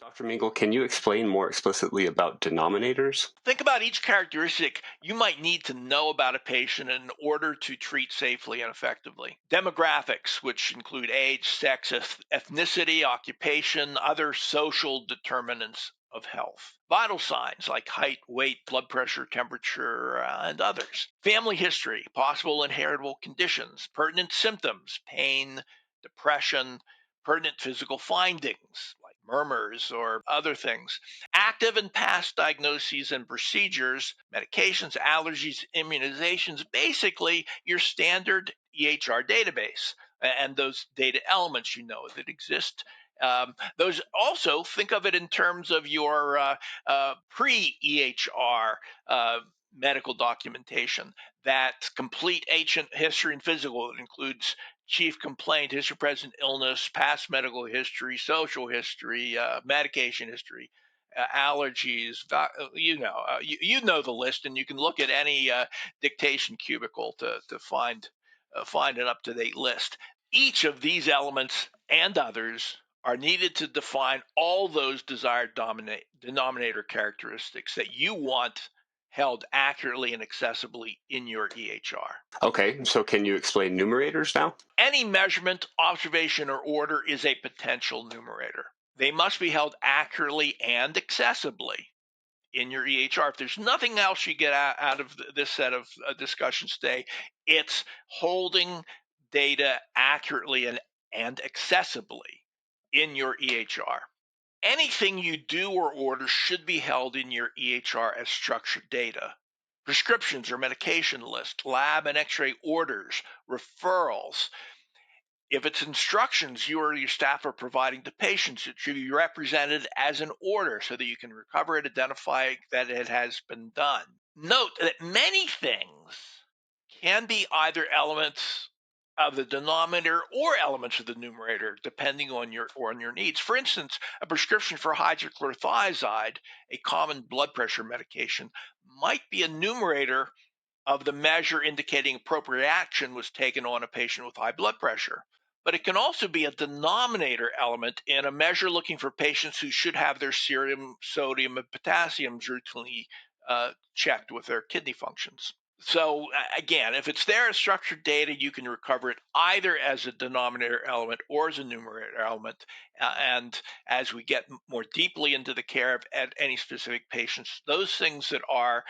Dr. Mingle, can you explain more explicitly about denominators? Think about each characteristic you might need to know about a patient in order to treat safely and effectively. Demographics, which include age, sex, ethnicity, occupation, other social determinants of health. Vital signs like height, weight, blood pressure, temperature, and others. Family history, possible inheritable conditions, pertinent symptoms, pain, depression, pertinent physical findings like murmurs or other things. Active and past diagnoses and procedures, medications, allergies, immunizations, basically your standard EHR database and those data elements that exist. Those also think of it in terms of your pre EHR medical documentation, that complete ancient history and physical. It includes chief complaint, history, present illness, past medical history, social history, medication history, allergies. You know the list, and you can look at any dictation cubicle to find an up to date list. Each of these elements and others are needed to define all those desired denominator characteristics that you want held accurately and accessibly in your EHR. Okay, so can you explain numerators now? Any measurement, observation, or order is a potential numerator. They must be held accurately and accessibly in your EHR. If there's nothing else you get out of this set of discussions today, it's holding data accurately and accessibly in your EHR. Anything you do or order should be held in your EHR as structured data. Prescriptions or medication list, lab and x-ray orders, referrals. If it's instructions you or your staff are providing to patients, it should be represented as an order so that you can recover it, identify that it has been done. Note that many things can be either elements of the denominator or elements of the numerator, depending on your needs. For instance, a prescription for hydrochlorothiazide, a common blood pressure medication, might be a numerator of the measure indicating appropriate action was taken on a patient with high blood pressure. But it can also be a denominator element in a measure looking for patients who should have their serum, sodium, and potassium routinely checked with their kidney functions. So again, if it's there as structured data, you can recover it either as a denominator element or as a numerator element. And as we get more deeply into the care of any specific patients, those things that are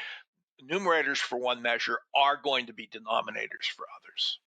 numerators for one measure are going to be denominators for others.